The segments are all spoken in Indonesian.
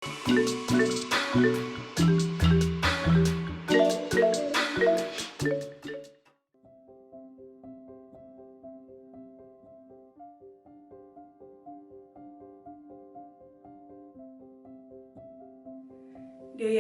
Daya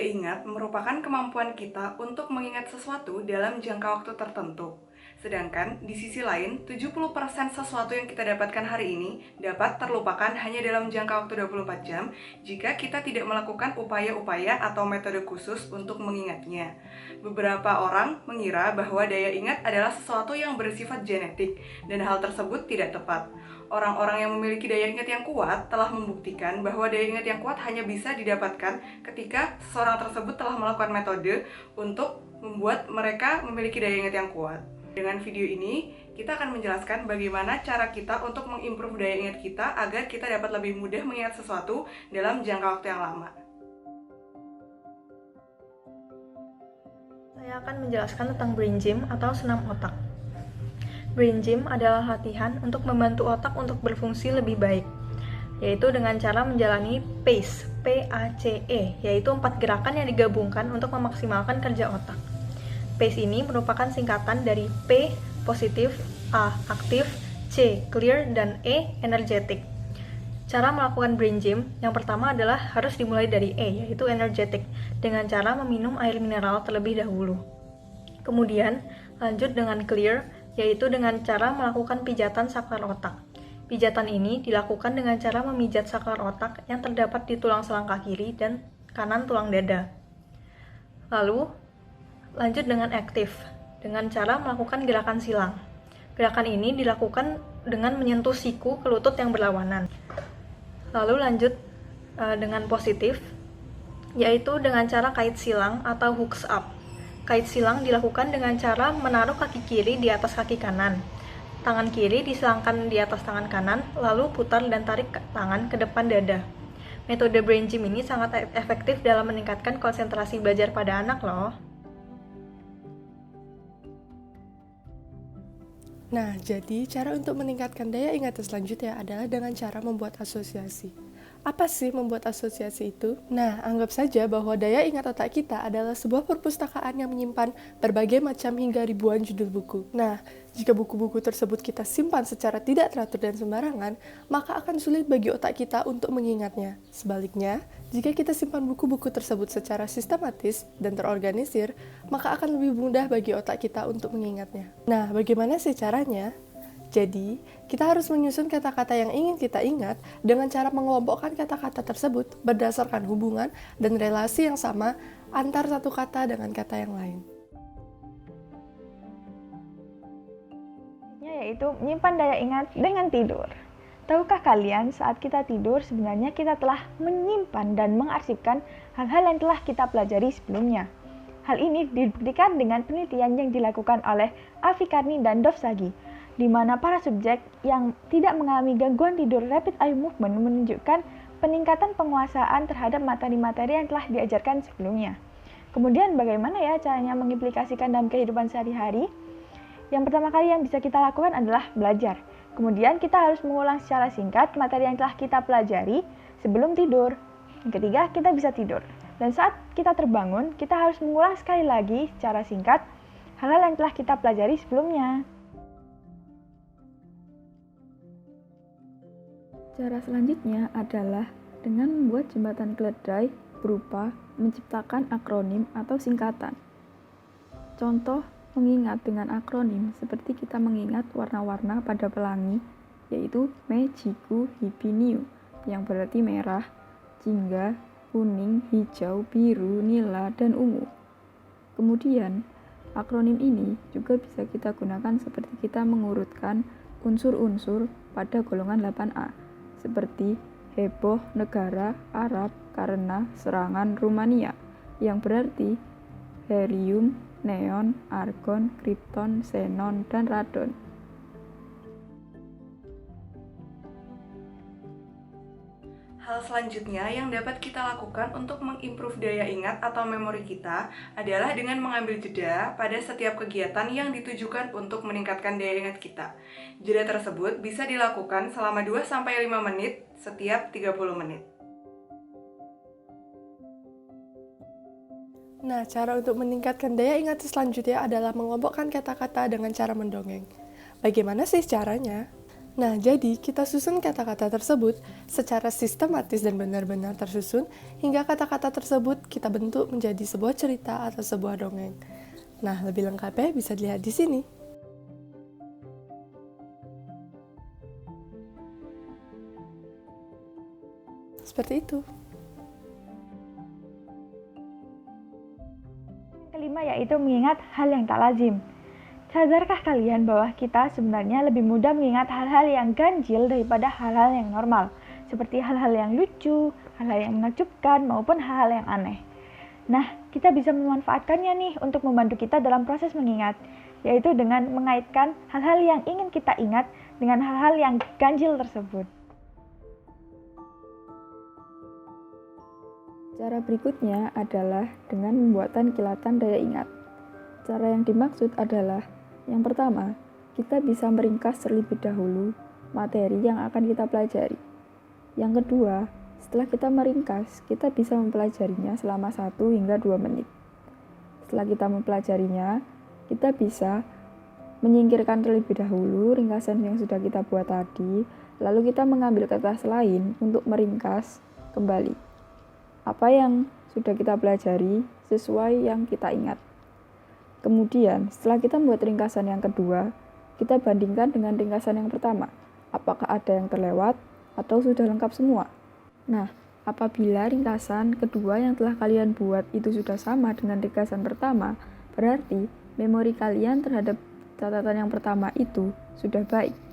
ingat merupakan kemampuan kita untuk mengingat sesuatu dalam jangka waktu tertentu. Sedangkan di sisi lain, 70% sesuatu yang kita dapatkan hari ini dapat terlupakan hanya dalam jangka waktu 24 jam jika kita tidak melakukan upaya-upaya atau metode khusus untuk mengingatnya. Beberapa orang mengira bahwa daya ingat adalah sesuatu yang bersifat genetik, dan hal tersebut tidak tepat. Orang-orang yang memiliki daya ingat yang kuat telah membuktikan bahwa daya ingat yang kuat hanya bisa didapatkan ketika seseorang tersebut telah melakukan metode untuk membuat mereka memiliki daya ingat yang kuat. Dengan video ini, kita akan menjelaskan bagaimana cara kita untuk mengimprove daya ingat kita agar kita dapat lebih mudah mengingat sesuatu dalam jangka waktu yang lama. Saya akan menjelaskan tentang brain gym atau senam otak. Brain gym adalah latihan untuk membantu otak untuk berfungsi lebih baik, yaitu dengan cara menjalani PACE, P-A-C-E, yaitu 4 gerakan yang digabungkan untuk memaksimalkan kerja otak. PACE ini merupakan singkatan dari P, positif, A, aktif, C, clear, dan E, energetic. Cara melakukan brain gym yang pertama adalah harus dimulai dari E, yaitu energetic, dengan cara meminum air mineral terlebih dahulu. Kemudian, lanjut dengan clear, yaitu dengan cara melakukan pijatan saklar otak. Pijatan ini dilakukan dengan cara memijat saklar otak yang terdapat di tulang selangkah kiri dan kanan tulang dada. Lalu, lanjut dengan aktif, dengan cara melakukan gerakan silang. Gerakan ini dilakukan dengan menyentuh siku ke lutut yang berlawanan. Lalu lanjut dengan positif, yaitu dengan cara kait silang atau hooks up. Kait silang dilakukan dengan cara menaruh kaki kiri di atas kaki kanan. Tangan kiri disilangkan di atas tangan kanan, lalu putar dan tarik tangan ke depan dada. Metode brain gym ini sangat efektif dalam meningkatkan konsentrasi belajar pada anak loh. Nah, jadi cara untuk meningkatkan daya ingatan selanjutnya adalah dengan cara membuat asosiasi. Apa sih membuat asosiasi itu? Nah, anggap saja bahwa daya ingat otak kita adalah sebuah perpustakaan yang menyimpan berbagai macam hingga ribuan judul buku. Nah, jika buku-buku tersebut kita simpan secara tidak teratur dan sembarangan, maka akan sulit bagi otak kita untuk mengingatnya. Sebaliknya, jika kita simpan buku-buku tersebut secara sistematis dan terorganisir, maka akan lebih mudah bagi otak kita untuk mengingatnya. Nah, bagaimana sih caranya? Jadi, kita harus menyusun kata-kata yang ingin kita ingat dengan cara mengelompokkan kata-kata tersebut berdasarkan hubungan dan relasi yang sama antar satu kata dengan kata yang lain. Yaitu menyimpan daya ingat dengan tidur. Tahukah kalian saat kita tidur sebenarnya kita telah menyimpan dan mengarsipkan hal-hal yang telah kita pelajari sebelumnya. Hal ini dibuktikan dengan penelitian yang dilakukan oleh Afikarni dan Dovsagi, di mana para subjek yang tidak mengalami gangguan tidur rapid eye movement menunjukkan peningkatan penguasaan terhadap materi-materi yang telah diajarkan sebelumnya. Kemudian bagaimana ya caranya mengimplikasikan dalam kehidupan sehari-hari? Yang pertama kali yang bisa kita lakukan adalah belajar. Kemudian kita harus mengulang secara singkat materi yang telah kita pelajari sebelum tidur. Yang ketiga, kita bisa tidur. Dan saat kita terbangun, kita harus mengulang sekali lagi secara singkat hal-hal yang telah kita pelajari sebelumnya. Cara selanjutnya adalah dengan membuat jembatan keledai berupa menciptakan akronim atau singkatan. Contoh mengingat dengan akronim seperti kita mengingat warna-warna pada pelangi, yaitu me, jiku, hibi, niu, yang berarti merah, jingga, kuning, hijau, biru, nila, dan ungu. Kemudian, akronim ini juga bisa kita gunakan seperti kita mengurutkan unsur-unsur pada golongan 8A, seperti heboh negara Arab karena serangan Rumania, yang berarti helium, neon, argon, kripton, xenon, dan radon. Hal selanjutnya yang dapat kita lakukan untuk mengimprove daya ingat atau memori kita adalah dengan mengambil jeda pada setiap kegiatan yang ditujukan untuk meningkatkan daya ingat kita. Jeda tersebut bisa dilakukan selama 2-5 menit setiap 30 menit. Nah, cara untuk meningkatkan daya ingat selanjutnya adalah mengelompokkan kata-kata dengan cara mendongeng. Bagaimana sih caranya? Nah, jadi kita susun kata-kata tersebut secara sistematis dan benar-benar tersusun hingga kata-kata tersebut kita bentuk menjadi sebuah cerita atau sebuah dongeng. Nah, lebih lengkapnya bisa dilihat di sini. Seperti itu. Kelima yaitu mengingat hal yang tak lazim. Sadarkah kalian bahwa kita sebenarnya lebih mudah mengingat hal-hal yang ganjil daripada hal-hal yang normal, seperti hal-hal yang lucu, hal-hal yang menakjubkan, maupun hal-hal yang aneh. Nah, kita bisa memanfaatkannya nih untuk membantu kita dalam proses mengingat, yaitu dengan mengaitkan hal-hal yang ingin kita ingat dengan hal-hal yang ganjil tersebut. Cara berikutnya adalah dengan pembuatan kilatan daya ingat. Cara yang dimaksud adalah yang pertama, kita bisa meringkas terlebih dahulu materi yang akan kita pelajari. Yang kedua, setelah kita meringkas, kita bisa mempelajarinya selama 1 hingga 2 menit. Setelah kita mempelajarinya, kita bisa menyingkirkan terlebih dahulu ringkasan yang sudah kita buat tadi, lalu kita mengambil kertas lain untuk meringkas kembali apa yang sudah kita pelajari sesuai yang kita ingat. Kemudian, setelah kita membuat ringkasan yang kedua, kita bandingkan dengan ringkasan yang pertama. Apakah ada yang terlewat atau sudah lengkap semua? Nah, apabila ringkasan kedua yang telah kalian buat itu sudah sama dengan ringkasan pertama, berarti memori kalian terhadap catatan yang pertama itu sudah baik.